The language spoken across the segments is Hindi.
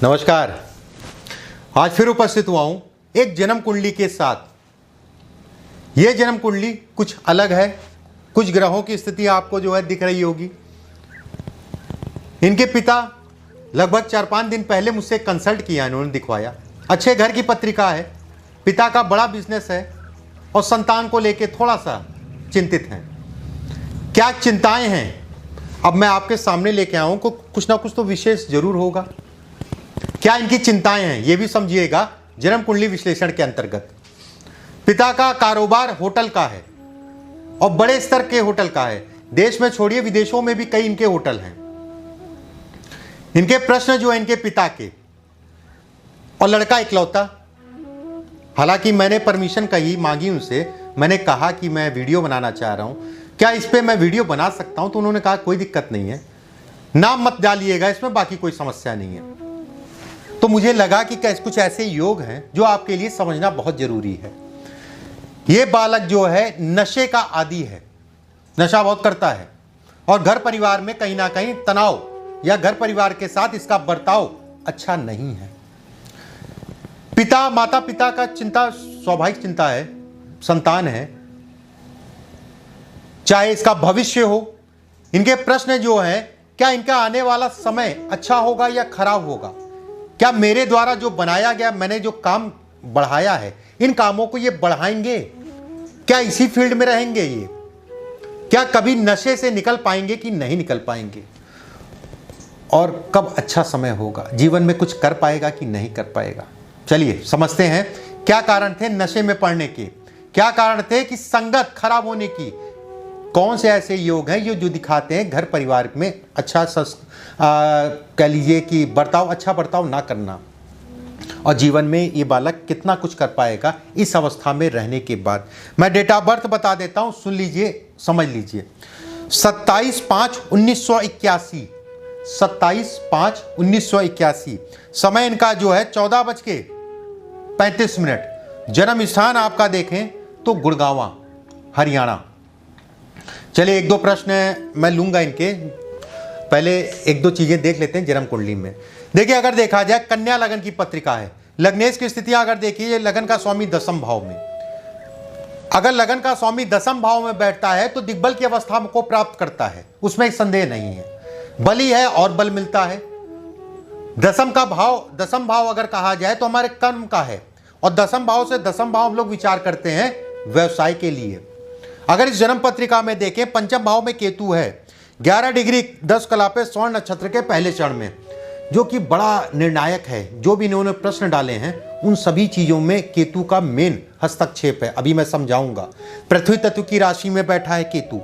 नमस्कार। आज फिर उपस्थित हुआ हूं एक जन्म कुंडली के साथ। यह जन्म कुंडली कुछ अलग है। कुछ ग्रहों की स्थिति आपको जो है दिख रही होगी। इनके पिता लगभग 4-5 दिन पहले मुझसे कंसल्ट किया, इन्होंने दिखवाया। अच्छे घर की पत्रिका है, पिता का बड़ा बिजनेस है और संतान को लेके थोड़ा सा चिंतित हैं। क्या चिंताएं हैं अब मैं आपके सामने लेके आऊं को कुछ ना कुछ तो विशेष जरूर होगा। क्या इनकी चिंताएं हैं ये भी समझिएगा जन्म कुंडली विश्लेषण के अंतर्गत। पिता का कारोबार होटल का है और बड़े स्तर के होटल का है। देश में छोड़िए, विदेशों में भी कई इनके होटल हैं। इनके प्रश्न जो है इनके पिता के, और लड़का इकलौता। हालांकि मैंने परमिशन कही मांगी उनसे, मैंने कहा कि मैं वीडियो बनाना चाह रहा हूं, क्या इस पे मैं वीडियो बना सकता हूं? तो उन्होंने कहा कोई दिक्कत नहीं है, नाम मत डालिएगा इसमें, बाकी कोई समस्या नहीं है। तो मुझे लगा कि कुछ ऐसे योग हैं जो आपके लिए समझना बहुत जरूरी है। ये बालक जो है नशे का आदी है, नशा बहुत करता है और घर परिवार में कहीं ना कहीं तनाव या घर परिवार के साथ इसका बर्ताव अच्छा नहीं है। पिता माता पिता का चिंता स्वाभाविक चिंता है, संतान है, चाहे इसका भविष्य हो। इनके प्रश्न जो है, क्या इनका आने वाला समय अच्छा होगा या खराब होगा? क्या मेरे द्वारा जो बनाया गया, मैंने जो काम बढ़ाया है, इन कामों को ये बढ़ाएंगे? क्या इसी फील्ड में रहेंगे ये? क्या कभी नशे से निकल पाएंगे कि नहीं निकल पाएंगे? और कब अच्छा समय होगा? जीवन में कुछ कर पाएगा कि नहीं कर पाएगा? चलिए समझते हैं क्या कारण थे नशे में पड़ने के, क्या कारण थे कि संगत खराब होने की। कौन से ऐसे योग हैं जो दिखाते हैं घर परिवार में अच्छा कह लीजिए कि अच्छा बर्ताव ना करना, और जीवन में ये बालक कितना कुछ कर पाएगा इस अवस्था में रहने के बाद। मैं डेट ऑफ बर्थ बता देता हूं, सुन लीजिए, समझ लीजिए। 27/5/1981, 27/5/1981। समय इनका जो है 14:35। जन्म स्थान आपका देखें तो गुड़गांव, हरियाणा। चलिए एक दो प्रश्न मैं लूंगा इनके, पहले एक दो चीजें देख लेते हैं जन्म कुंडली में। देखिए अगर देखा जाए कन्या लगन की पत्रिका है, लग्नेश की स्थितियां अगर देखिए, लगन का स्वामी 10वें भाव में। अगर लगन का स्वामी 10वें भाव में बैठता है तो दिग्बल की अवस्था को प्राप्त करता है, उसमें संदेह नहीं है। बली है और बल मिलता है। 10वें भाव अगर कहा जाए तो हमारे कर्म का है, और 10वें भाव से 10वें भाव हम लोग विचार करते हैं व्यवसाय के लिए। अगर इस जन्म पत्रिका में देखें, 5वें भाव में केतु है, 11 डिग्री 10 कला पे स्वर्ण नक्षत्र के पहले चरण में, जो कि बड़ा निर्णायक है। जो भी इन्होंने प्रश्न डाले हैं उन सभी चीजों में केतु का मेन हस्तक्षेप है, अभी मैं समझाऊंगा। पृथ्वी तत्व की राशि में बैठा है केतु,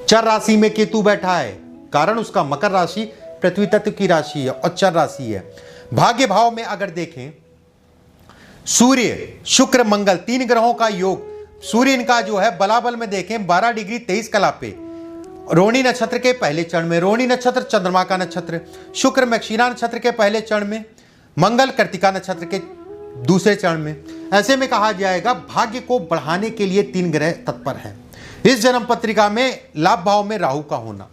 चर राशि में केतु बैठा है, कारण उसका मकर राशि पृथ्वी तत्व की राशि है और चर राशि है। भाग्य भाव में अगर देखें, सूर्य शुक्र मंगल 3 ग्रहों का योग। सूर्य इनका जो है बलाबल में देखें 12 डिग्री 23 कला पे, रोहिणी नक्षत्र के पहले चरण में। रोहिणी नक्षत्र चंद्रमा का नक्षत्र। शुक्र मक्षिरा नक्षत्र के पहले चरण में, मंगल कृतिका नक्षत्र के दूसरे चरण में। ऐसे में कहा जाएगा भाग्य को बढ़ाने के लिए 3 ग्रह तत्पर हैं। इस जन्म पत्रिका में लाभ भाव में राहु का होना।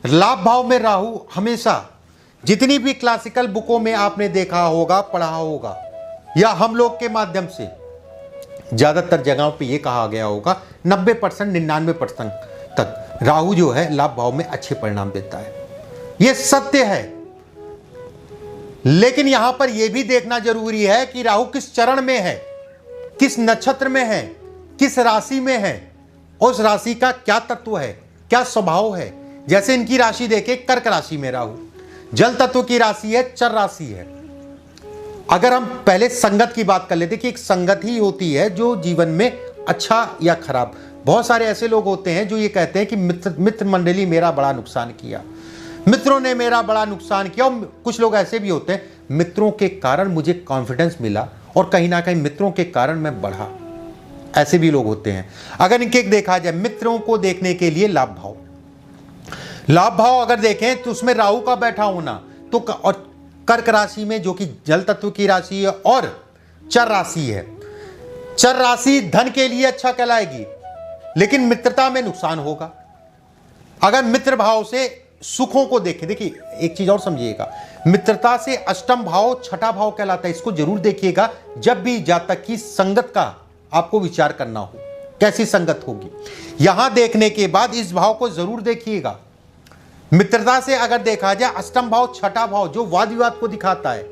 लाभ भाव में राहु हमेशा, जितनी भी क्लासिकल बुकों में आपने देखा होगा, पढ़ा होगा, या हम लोग के माध्यम से ज्यादातर जगहों पे ये कहा गया होगा, 90% 99% तक राहु जो है लाभ भाव में अच्छे परिणाम देता है। यह सत्य है। लेकिन यहां पर यह भी देखना जरूरी है कि राहु किस चरण में है, किस नक्षत्र में है, किस राशि में है, उस राशि का क्या तत्व है, क्या स्वभाव है। जैसे इनकी राशि देखे, कर्क राशि में राहु, जल तत्व की राशि है, चर राशि है। अगर हम पहले संगत की बात कर लेते कि एक संगत ही होती है जो जीवन में अच्छा या खराब। बहुत सारे ऐसे लोग होते हैं जो ये कहते हैं कि मित्र मंडली मेरा बड़ा नुकसान किया, मित्रों ने मेरा बड़ा नुकसान किया। और कुछ लोग ऐसे भी होते हैं, मित्रों के कारण मुझे कॉन्फिडेंस मिला और कहीं ना कहीं मित्रों के कारण मैं बढ़ा। ऐसे भी लोग होते हैं। अगर इनके देखा जाए मित्रों को देखने के लिए लाभ भाव अगर देखें तो उसमें राहु का बैठा होना, तो और कर्क राशि में जो कि जल तत्व की राशि है और चर राशि है। चर राशि धन के लिए अच्छा कहलाएगी, लेकिन मित्रता में नुकसान होगा। अगर मित्र भाव से सुखों को देखें। देखिए एक चीज और समझिएगा, मित्रता से अष्टम भाव छठा भाव कहलाता है, इसको जरूर देखिएगा जब भी जातक की संगत का आपको विचार करना हो, कैसी संगत होगी। यहां देखने के बाद इस भाव को जरूर देखिएगा। मित्रता से अगर देखा जाए अष्टम भाव छठा भाव जो वाद विवाद को दिखाता है,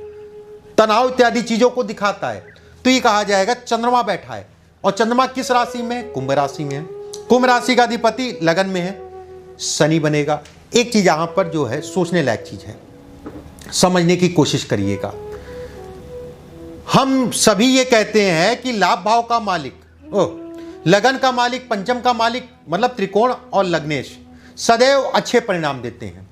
तनाव इत्यादि चीजों को दिखाता है, तो ये कहा जाएगा चंद्रमा बैठा है। और चंद्रमा किस राशि में है? कुंभ राशि में है। कुंभ राशि का अधिपति लगन में है, शनि बनेगा। एक चीज यहां पर जो है सोचने लायक चीज है, समझने की कोशिश करिएगा। हम सभी ये कहते हैं कि लाभ भाव का मालिक, लगन का मालिक, पंचम का मालिक मतलब त्रिकोण और लग्नेश सदैव अच्छे परिणाम देते हैं।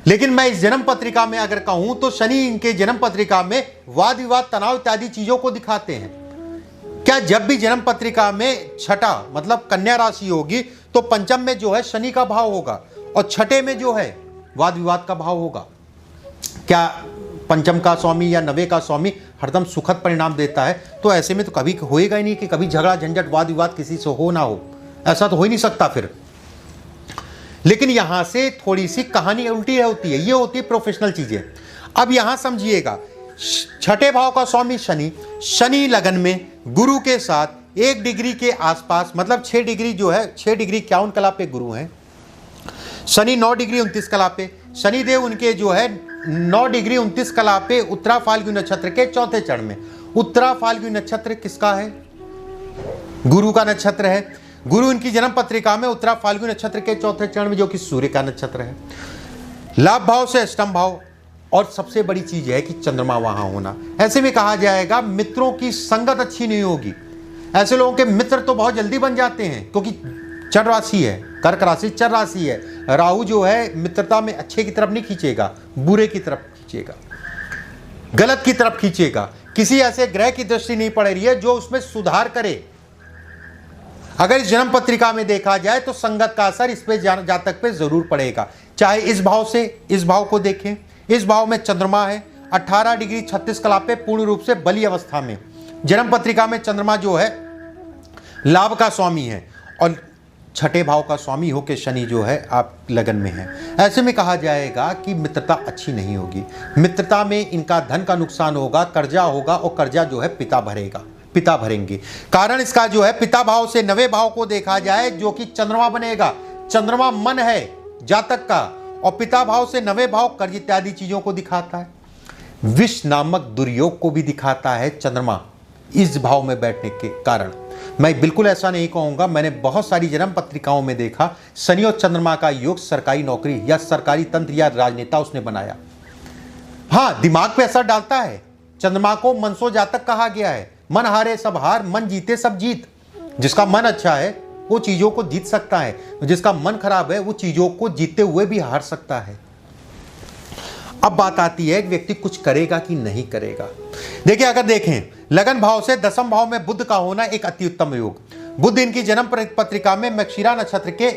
लेकिन मैं इस जन्म पत्रिका में अगर कहूं तो शनि इनके जन्म पत्रिका में वाद विवाद तनाव इत्यादि चीजों को दिखाते हैं। क्या जब भी जन्म पत्रिका में छठा मतलब कन्या राशि होगी तो पंचम में जो है शनि का भाव होगा और छठे में जो है वाद विवाद का भाव होगा? क्या पंचम का स्वामी या नवे का स्वामी हरदम सुखद परिणाम देता है? तो ऐसे में तो कभी होएगा ही नहीं कि कभी झगड़ा झंझट वाद विवाद किसी से हो ना हो, ऐसा तो हो ही नहीं सकता फिर। लेकिन यहां से थोड़ी सी कहानी उल्टी होती है, ये होती है प्रोफेशनल चीजें। अब यहां समझिएगा, छठे भाव का स्वामी शनि, शनि लगन में गुरु के साथ 1 डिग्री के आसपास मतलब 6 डिग्री जो है 6 डिग्री 51 कला पे गुरु हैं। शनि 9 डिग्री 29 कला पे, शनिदेव उनके जो है 9 डिग्री 29 कला पे उत्तरा फाल्गुनी नक्षत्र के चौथे चरण में। उत्तरा फाल्गुनी नक्षत्र किसका है? गुरु का नक्षत्र है। गुरु इनकी जन्म पत्रिका में उत्तरा फाल्गुनी नक्षत्र के चौथे चरण में जो कि सूर्य का नक्षत्र है। लाभ भाव से अष्टम भाव, और सबसे बड़ी चीज है कि चंद्रमा वहां होना। ऐसे में कहा जाएगा मित्रों की संगत अच्छी नहीं होगी। ऐसे लोगों के मित्र तो बहुत जल्दी बन जाते हैं क्योंकि चर राशि है, कर्क राशि चर राशि है। राहु जो है मित्रता में अच्छे की तरफ नहीं खींचेगा, बुरे की तरफ खींचेगा, गलत की तरफ खींचेगा। किसी ऐसे ग्रह की दृष्टि नहीं पड़ रही है जो उसमें सुधार करे। अगर इस जन्म पत्रिका में देखा जाए तो संगत का असर इस पे जातक पे जरूर पड़ेगा। चाहे इस भाव से इस भाव को देखें, इस भाव में चंद्रमा है 18 डिग्री 36 कला पे पूर्ण रूप से बली अवस्था में। जन्म पत्रिका में चंद्रमा जो है लाभ का स्वामी है और छठे भाव का स्वामी होकर शनि जो है आप लगन में है। ऐसे में कहा जाएगा कि मित्रता अच्छी नहीं होगी। मित्रता में इनका धन का नुकसान होगा, कर्जा होगा और कर्जा जो है पिता भरेंगे। कारण इसका जो है पिता भाव से नवे भाव को देखा जाए जो कि चंद्रमा बनेगा। चंद्रमा मन है जातक का और पिता भाव से नवे भाव कर्ज इत्यादि चीजों को दिखाता है। विष नामक दुर्योग को भी दिखाता है चंद्रमा इस भाव में बैठने के कारण। मैं बिल्कुल ऐसा नहीं कहूंगा, मैंने बहुत सारी जन्म पत्रिकाओं में देखा शनि और चंद्रमा का योग सरकारी नौकरी या सरकारी तंत्र या राजनेता उसने बनाया। हाँ, दिमाग पे असर डालता है। चंद्रमा को मनसो जातक कहा गया है। मन हारे सब हार, मन जीते सब जीत। जिसका मन अच्छा है वो चीजों को जीत सकता है, जिसका मन खराब है वो चीजों को जीतते हुए भी हार सकता है। अब बात आती है व्यक्ति कुछ करेगा कि नहीं करेगा। देखिए अगर देखें लगन भाव से दसम भाव में बुध का होना एक अति उत्तम योग। बुध इनकी जन्म पत्रिका में मृगशिरा नक्षत्र के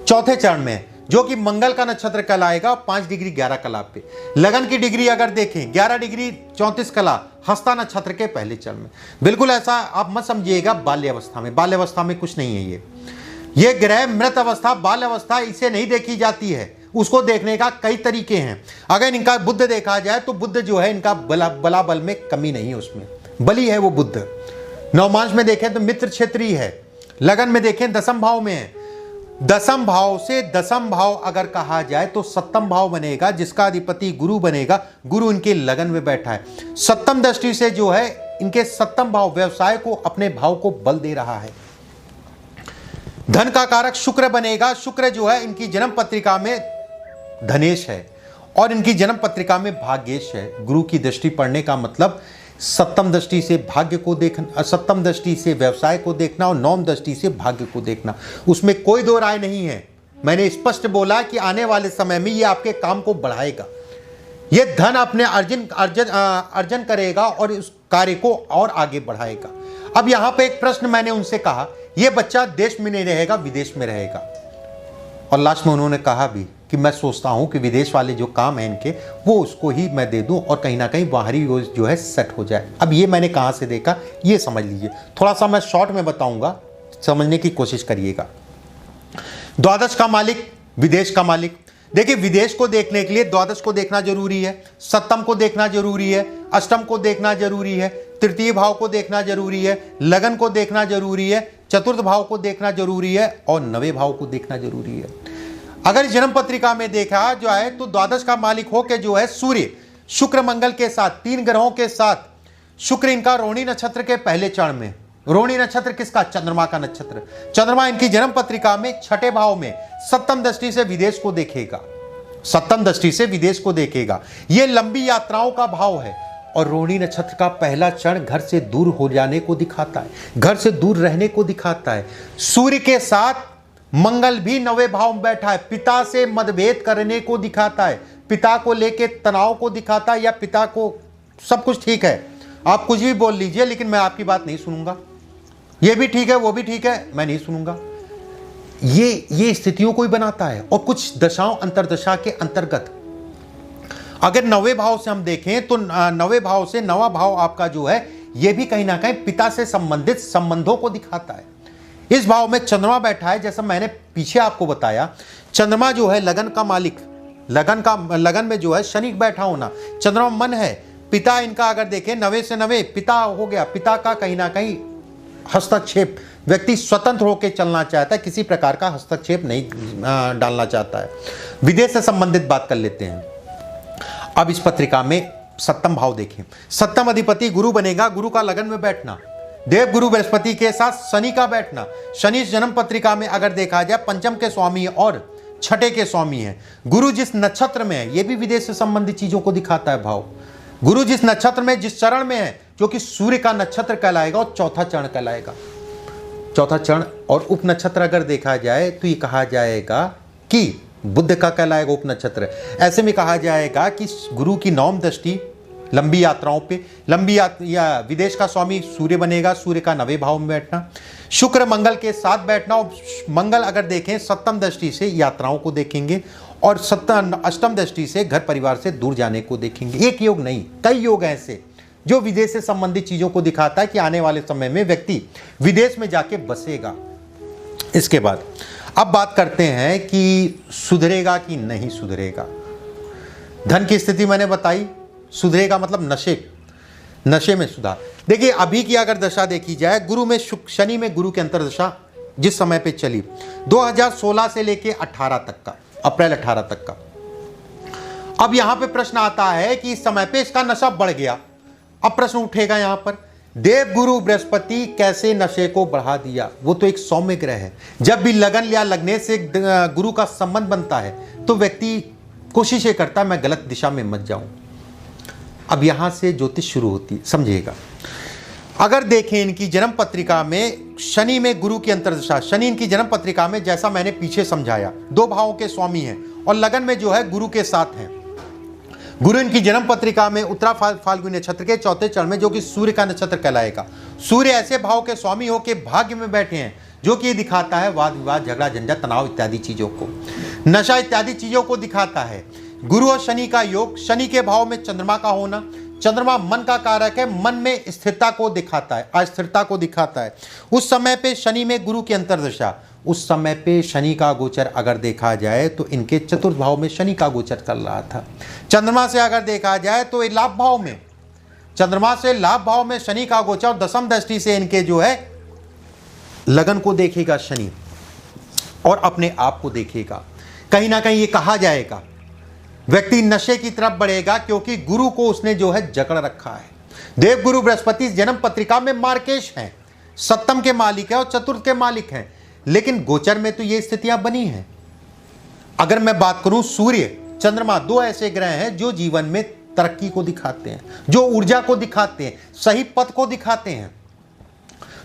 चौथे चरण में जो कि मंगल का नक्षत्र कहलाएगा 5 डिग्री 11 कला पे। लगन की डिग्री अगर देखें 11 डिग्री 34 कला हस्ता नक्षत्र के पहले चरण में। बिल्कुल ऐसा आप मत समझिएगा बाल्यावस्था में, बाल्यावस्था में कुछ नहीं है। ये ग्रह मृत अवस्था बाल अवस्था इसे नहीं देखी जाती है, उसको देखने का कई तरीके हैं। अगर इनका बुद्ध देखा जाए तो बुद्ध जो है इनका बला बल में कमी नहीं है, उसमें बली है वो बुद्ध। नवमांश में देखें तो मित्र क्षेत्रीय है। लगन में देखें दसम भाव में है। दसम भाव से दसम भाव अगर कहा जाए तो सप्तम भाव बनेगा जिसका अधिपति गुरु बनेगा। गुरु इनके लगन में बैठा है। सप्तम दृष्टि से जो है इनके सप्तम भाव व्यवसाय को अपने भाव को बल दे रहा है। धन का कारक शुक्र बनेगा। शुक्र जो है इनकी जन्म पत्रिका में धनेश है और इनकी जन्म पत्रिका में भाग्येश है। गुरु की दृष्टि पड़ने का मतलब सप्तम दृष्टि से भाग्य को देखना, सप्तम दृष्टि से व्यवसाय को देखना और नवम दृष्टि से भाग्य को देखना, उसमें कोई दो राय नहीं है। मैंने स्पष्ट बोला कि आने वाले समय में ये आपके काम को बढ़ाएगा। ये धन अपने अर्जन करेगा और उस कार्य को और आगे बढ़ाएगा। अब यहाँ पे एक प्रश्न मैंने उनसे कहा, ये बच्चा देश में नहीं रहेगा विदेश में रहेगा, और लास्ट में उन्होंने कहा भी कि मैं सोचता हूं कि विदेश वाले जो काम है इनके वो उसको ही मैं दे दूं और कहीं ना कहीं बाहरी जो है सेट हो जाए। अब ये मैंने कहां से देखा ये समझ लीजिए। थोड़ा सा मैं शॉर्ट में बताऊंगा, समझने की कोशिश करिएगा। द्वादश का मालिक विदेश का मालिक। देखिए विदेश को देखने के लिए द्वादश को देखना जरूरी है, सप्तम को देखना जरूरी है, अष्टम को देखना जरूरी है, तृतीय भाव को देखना जरूरी है, लगन को देखना जरूरी है, चतुर्थ भाव को देखना जरूरी है और नवे भाव को देखना जरूरी है। अगर जन्म पत्रिका में देखा जो है तो द्वादश का मालिक हो के जो है सूर्य शुक्र मंगल के साथ, तीन ग्रहों के साथ, शुक्र इनका रोहिणी नक्षत्र के पहले चरण में। रोहिणी नक्षत्र किसका? चंद्रमा का नक्षत्र। चंद्रमा इनकी जन्म पत्रिका में छठे भाव में सप्तम दृष्टि से विदेश को देखेगा, सप्तम दृष्टि से विदेश को देखेगा। यह लंबी यात्राओं का भाव है और रोहिणी नक्षत्र का पहला चरण घर से दूर हो जाने को दिखाता है, घर से दूर रहने को दिखाता है। सूर्य के साथ मंगल भी नवे भाव में बैठा है, पिता से मतभेद करने को दिखाता है, पिता को लेके तनाव को दिखाता है, या पिता को सब कुछ ठीक है, आप कुछ भी बोल लीजिए लेकिन मैं आपकी बात नहीं सुनूंगा, ये भी ठीक है वो भी ठीक है, मैं नहीं सुनूंगा। ये स्थितियों को ही बनाता है। और कुछ दशाओं अंतरदशा के अंतर्गत अगर नवे भाव से हम देखें तो नवे भाव से नवा भाव आपका जो है ये भी कहीं ना कहीं पिता से संबंधित संबंधों को दिखाता है। इस भाव में चंद्रमा बैठा है, जैसा मैंने पीछे आपको बताया, चंद्रमा जो है लगन का मालिक, लगन में जो है शनि बैठा होना, चंद्रमा मन है, पिता इनका अगर देखें नवे से नवे पिता हो गया, पिता का कहीं ना कहीं हस्तक्षेप, व्यक्ति स्वतंत्र होकर चलना चाहता है, किसी प्रकार का हस्तक्षेप नहीं डालना चाहता है। विदेश से संबंधित बात कर लेते हैं। अब इस पत्रिका में सप्तम भाव देखें, सप्तम अधिपति गुरु बनेगा, गुरु का लगन में बैठना, देव गुरु बृहस्पति के साथ शनि का बैठना। शनि जन्म पत्रिका में अगर देखा जाए पंचम के स्वामी और छठे के स्वामी है। गुरु जिस नक्षत्र में है, यह भी विदेश से संबंधित चीजों को दिखाता है भाव। गुरु जिस नक्षत्र में, जिस चरण में है, जो कि सूर्य का नक्षत्र कहलाएगा और चौथा चरण कहलाएगा, चौथा चरण। और उप नक्षत्र अगर देखा जाए तो ये कहा जाएगा कि बुध का कहलाएगा उप नक्षत्र। ऐसे में कहा जाएगा कि गुरु की नवम दृष्टि लंबी यात्राओं पे, या विदेश का स्वामी सूर्य बनेगा, सूर्य का नवे भाव में बैठना, शुक्र मंगल के साथ बैठना। और मंगल अगर देखें सप्तम दृष्टि से यात्राओं को देखेंगे और अष्टम दृष्टि से घर परिवार से दूर जाने को देखेंगे। एक योग नहीं, कई योग ऐसे जो विदेश से संबंधित चीजों को दिखाता है कि आने वाले समय में व्यक्ति विदेश में जाके बसेगा। इसके बाद अब बात करते हैं कि सुधरेगा कि नहीं सुधरेगा। धन की स्थिति मैंने बताई, सुधरेगा मतलब नशे में सुधार। देखिए अभी की अगर दशा देखी जाए, गुरु में शनि में गुरु की अंतरदशा जिस समय पे चली 2016 से लेके 18 तक का, अप्रैल 18 तक का। अब यहां पे प्रश्न आता है कि इस समय पे इसका नशा बढ़ गया। अब प्रश्न उठेगा यहां पर, देव गुरु बृहस्पति कैसे नशे को बढ़ा दिया? वो तो एक सौम्य ग्रह है। जब भी लगन या लगने से गुरु का संबंध बनता है तो व्यक्ति कोशिशें करता है मैं गलत दिशा में मत जाऊं। अब यहां से ज्योतिष शुरू होती है, समझिएगा। अगर देखें इनकी जन्म पत्रिका में शनि में गुरु की अंतरदशा, शनि इनकी जन्म पत्रिका में जैसा मैंने पीछे समझाया दो भावों के स्वामी हैं और लगन में जो है गुरु के साथ हैं। गुरु इनकी जन्म पत्रिका में उत्तरा फाल्गुनी नक्षत्र के चौथे चरण में, जो कि सूर्य का नक्षत्र कहलाएगा। सूर्य ऐसे भाव के स्वामी हो के भाग्य में बैठे हैं, जो कि ये दिखाता है वाद विवाद, झगड़ा झंझट, तनाव इत्यादि चीजों को, नशा इत्यादि चीजों को दिखाता है। गुरु और शनि का योग, शनि के भाव में चंद्रमा का होना, चंद्रमा मन का कारक है, मन में स्थिरता को दिखाता है, अस्थिरता को दिखाता है। उस समय पे शनि में गुरु की अंतरदशा, उस समय पे शनि का गोचर अगर देखा जाए तो इनके चतुर्थ भाव में शनि का गोचर कर रहा था। चंद्रमा से अगर देखा जाए तो लाभ भाव में, चंद्रमा से लाभ भाव में शनि का गोचर, और दसम दृष्टि से इनके जो है लगन को देखेगा शनि और अपने आप को देखेगा। कहीं ना कहीं ये कहा जाएगा व्यक्ति नशे की तरफ बढ़ेगा, क्योंकि गुरु को उसने जो है जकड़ रखा है। देव गुरु बृहस्पति जन्म पत्रिका में मार्केश हैं, सप्तम के मालिक है और चतुर्थ के मालिक हैं, लेकिन गोचर में तो ये स्थितियां बनी हैं। अगर मैं बात करूं, सूर्य चंद्रमा दो ऐसे ग्रह हैं जो जीवन में तरक्की को दिखाते हैं, जो ऊर्जा को दिखाते हैं, सही पथ को दिखाते हैं।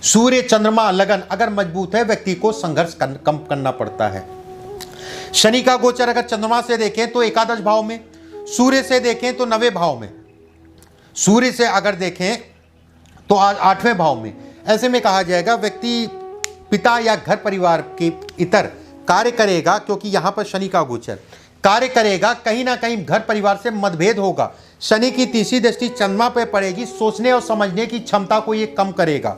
सूर्य चंद्रमा लगन अगर मजबूत है, व्यक्ति को संघर्ष कम करना पड़ता है। शनि का गोचर अगर चंद्रमा से देखें तो एकादश भाव में, सूर्य से देखें तो नवे भाव में, सूर्य से अगर देखें तो आठवें भाव में। ऐसे में कहा जाएगा व्यक्ति पिता या घर परिवार के इतर कार्य करेगा, क्योंकि यहां पर शनि का गोचर कार्य करेगा, कहीं ना कहीं घर परिवार से मतभेद होगा। शनि की तीसरी दृष्टि चंद्रमा पर पड़ेगी, सोचने और समझने की क्षमता को ये कम करेगा।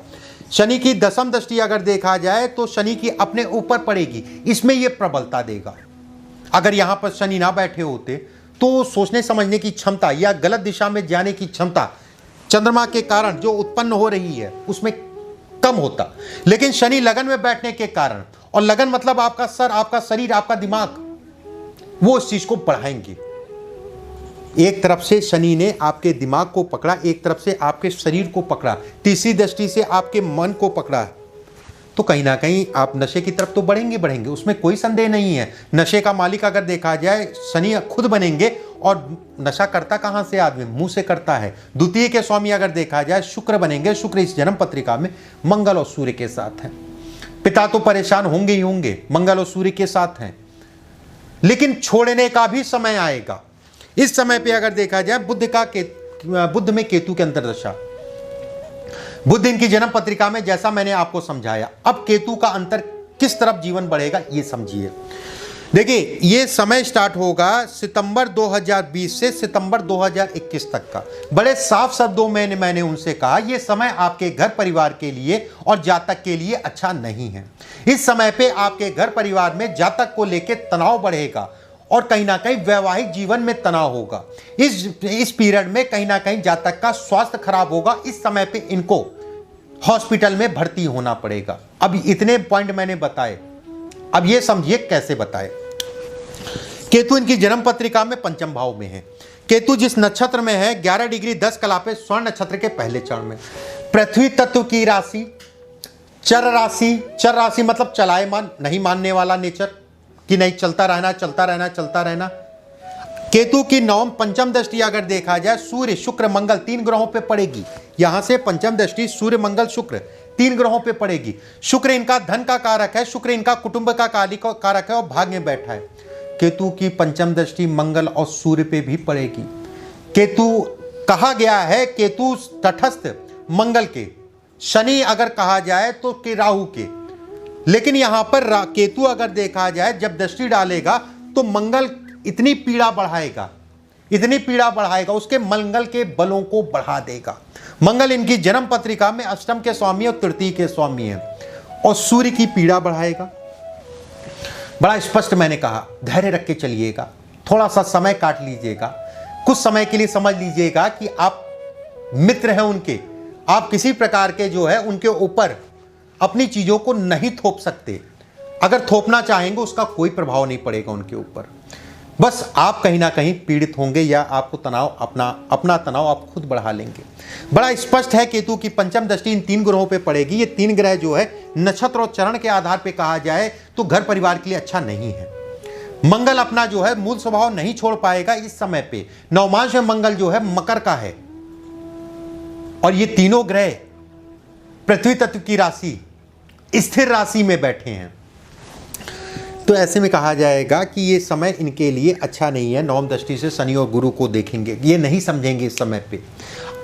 शनि की दशम दृष्टि अगर देखा जाए तो शनि की अपने ऊपर पड़ेगी, इसमें यह प्रबलता देगा। अगर यहां पर शनि ना बैठे होते तो सोचने समझने की क्षमता या गलत दिशा में जाने की क्षमता चंद्रमा के कारण जो उत्पन्न हो रही है उसमें कम होता। लेकिन शनि लगन में बैठने के कारण, और लगन मतलब आपका सर, आपका शरीर, आपका दिमाग, वो इस चीज को बढ़ाएंगे। एक तरफ से शनि ने आपके दिमाग को पकड़ा, एक तरफ से आपके शरीर को पकड़ा, तीसरी दृष्टि से आपके मन को पकड़ा, तो कहीं ना कहीं आप नशे की तरफ तो बढ़ेंगे, उसमें कोई संदेह नहीं है। नशे का मालिक अगर देखा जाए शनि खुद बनेंगे, और नशा करता कहां से आदमी? मुंह से करता है। द्वितीय के स्वामी अगर देखा जाए शुक्र बनेंगे। शुक्र इस जन्म पत्रिका में मंगल और सूर्य के साथ है। पिता तो परेशान होंगे ही होंगे, मंगल और सूर्य के साथ हैं, लेकिन छोड़ने का भी समय आएगा। इस समय पे अगर देखा जाए बुध में केतु के अंतर्दशा, बुध इनकी जन्म पत्रिका में जैसा मैंने आपको समझाया। अब केतु का अंतर किस तरफ जीवन बढ़ेगा ये समझिए। देखिए ये समय स्टार्ट होगा सितंबर 2020 से सितंबर 2021 तक का। बड़े साफ शब्दों में मैंने उनसे कहा ये समय आपके घर परिवार के लिए और जातक के लिए अच्छा नहीं है। इस समय पे आपके घर परिवार में जातक को लेकर तनाव बढ़ेगा और कहीं ना कहीं वैवाहिक जीवन में तनाव होगा। इस पीरियड में कहीं ना कहीं जातक का स्वास्थ्य खराब होगा। इस समय पे इनको हॉस्पिटल में भर्ती होना पड़ेगा। अब इतने पॉइंट मैंने बताए, अब ये समझिए कैसे बताए। केतु इनकी जन्म पत्रिका में पंचम भाव में है। केतु जिस नक्षत्र में है 11 डिग्री 10 कला पे स्वर्ण नक्षत्र के पहले चरण में, पृथ्वी तत्व की राशि, चर राशि मतलब चलायमान, नहीं मानने वाला नेचर कि नहीं चलता रहना। केतु की नवम पंचम दृष्टि अगर देखा जाए सूर्य शुक्र मंगल 3 ग्रहों पे पड़ेगी। यहां से पंचम दृष्टि सूर्य मंगल शुक्र 3 ग्रहों पे पड़ेगी। शुक्र इनका धन का कारक है, शुक्र इनका कुटुंब का कारक है और भाग्य में बैठा है। केतु की पंचम दृष्टि मंगल और सूर्य पे भी पड़ेगी। केतु कहा गया है केतु तटस्थ मंगल के, शनि अगर कहा जाए तो के राहु के, लेकिन यहां पर केतु अगर देखा जाए जब दृष्टि डालेगा तो मंगल इतनी पीड़ा बढ़ाएगा उसके मंगल के बलों को बढ़ा देगा। मंगल इनकी जन्म पत्रिका में अष्टम के स्वामी और तृतीय के स्वामी है और सूर्य की पीड़ा बढ़ाएगा। बड़ा स्पष्ट मैंने कहा, धैर्य रख के चलिएगा, थोड़ा सा समय काट लीजिएगा, कुछ समय के लिए समझ लीजिएगा कि आप मित्र हैं उनके, आप किसी प्रकार के जो है उनके ऊपर अपनी चीजों को नहीं थोप सकते। अगर थोपना चाहेंगे उसका कोई प्रभाव नहीं पड़ेगा उनके ऊपर, बस आप कहीं ना कहीं पीड़ित होंगे या आपको तनाव अपना तनाव आप खुद बढ़ा लेंगे। बड़ा स्पष्ट है केतु की पंचम दृष्टि इन 3 ग्रहों पे पड़ेगी। ये 3 ग्रह जो है नक्षत्र और चरण के आधार पे कहा जाए तो घर परिवार के लिए अच्छा नहीं है। मंगल अपना जो है मूल स्वभाव नहीं छोड़ पाएगा इस समय पे। नवमांश में मंगल जो है मकर का है और ये तीनों ग्रह पृथ्वी तत्व की राशि स्थिर राशि में बैठे हैं, तो ऐसे में कहा जाएगा कि ये समय इनके लिए अच्छा नहीं है। नवम दृष्टि से शनि और गुरु को देखेंगे, ये नहीं समझेंगे इस समय पे।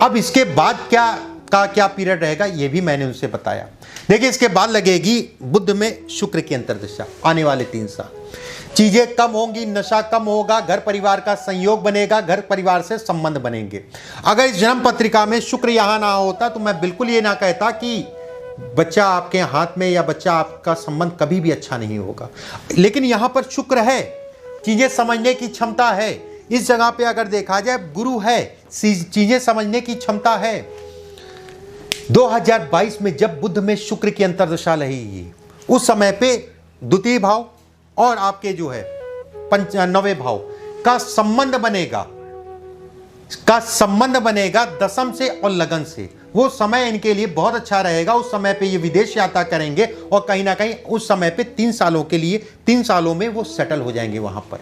अब इसके बाद क्या पीरियड रहेगा ये भी मैंने उनसे बताया। देखिए इसके बाद लगेगी बुध में शुक्र की अंतर्दशा। आने वाले 3 साल चीजें कम होंगी, नशा कम होगा, घर परिवार का संयोग बनेगा, घर परिवार से संबंध बनेंगे। अगर इस जन्म पत्रिका में शुक्र यहां ना होता तो मैं बिल्कुल ये ना कहता कि बच्चा आपके हाथ में या बच्चा आपका संबंध कभी भी अच्छा नहीं होगा, लेकिन यहां पर शुक्र है, चीजें समझने की क्षमता है। इस जगह पे अगर देखा जाए गुरु है, चीजें समझने की क्षमता है। 2022 में जब बुध में शुक्र की अंतर्दशा रहेगी उस समय पे द्वितीय भाव और आपके जो है 9वें भाव का संबंध बनेगा दशम से और लगन से। वो समय इनके लिए बहुत अच्छा रहेगा। उस समय पे ये विदेश यात्रा करेंगे और कहीं ना कहीं उस समय पे 3 सालों के लिए 3 सालों में वो सेटल हो जाएंगे वहां पर।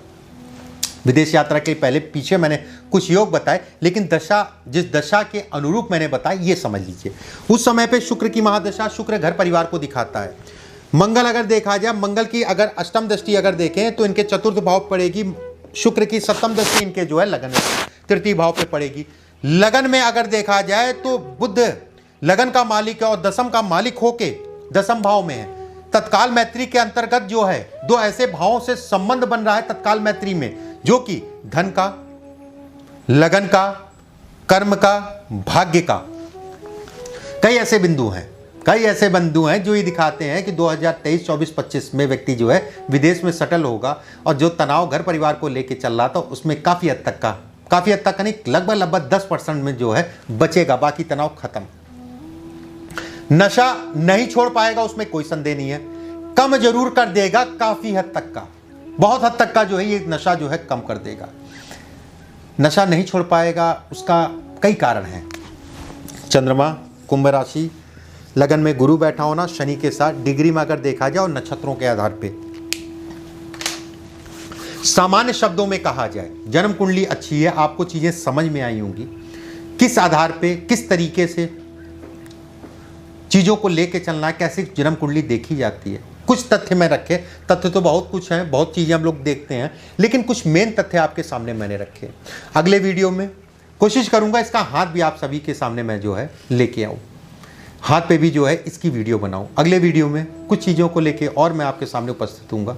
विदेश यात्रा के पहले पीछे मैंने कुछ योग बताए, लेकिन जिस दशा के अनुरूप मैंने बताया ये समझ लीजिए। उस समय पे शुक्र की महादशा, शुक्र घर परिवार को दिखाता है। मंगल अगर देखा जाए, मंगल की अगर अष्टम दृष्टि अगर देखें तो इनके चतुर्थ भाव पड़ेगी। शुक्र की सप्तम दृष्टि इनके जो है लगन तृतीय भाव पे पड़ेगी। लगन में अगर देखा जाए तो बुध लगन का मालिक है और दशम का मालिक होके दशम भाव में है। तत्काल मैत्री के अंतर्गत जो है 2 ऐसे भावों से संबंध बन रहा है तत्काल मैत्री में, जो कि धन का, लगन का, कर्म का, भाग्य का, कई ऐसे बिंदु हैं। कई ऐसे बंधु हैं जो ये दिखाते हैं कि 2023, 24, 25 में व्यक्ति जो है विदेश में सेटल होगा और जो तनाव घर परिवार को लेके चल रहा था उसमें काफ़ी हद तक का नहीं, लगभग 10% में जो है बचेगा, बाकी तनाव खत्म। नशा नहीं छोड़ पाएगा उसमें कोई संदेह नहीं है, कम जरूर कर देगा, काफ़ी हद तक का, बहुत हद तक का जो है ये नशा जो है कम कर देगा। नशा नहीं छोड़ पाएगा उसका कई कारण हैं। चंद्रमा, कुंभ राशि, लगन में गुरु बैठा होना, शनि के साथ, डिग्री में अगर देखा जाए और नक्षत्रों के आधार पे। सामान्य शब्दों में कहा जाए जन्म कुंडली अच्छी है, आपको चीजें समझ में आई होंगी, किस आधार पे किस तरीके से चीजों को लेके चलना है, कैसे जन्म कुंडली देखी जाती है। कुछ तथ्य में रखे, तथ्य तो बहुत कुछ हैं, बहुत चीजें हम लोग देखते हैं, लेकिन कुछ मेन तथ्य आपके सामने मैंने रखे। अगले वीडियो में कोशिश करूंगा इसका हाथ भी आप सभी के सामने मैं जो है लेके आऊं, हाथ पे भी जो है इसकी वीडियो बनाऊं। अगले वीडियो में कुछ चीज़ों को लेके और मैं आपके सामने उपस्थित हूँगा।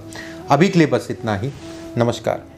अभी के लिए बस इतना ही। नमस्कार।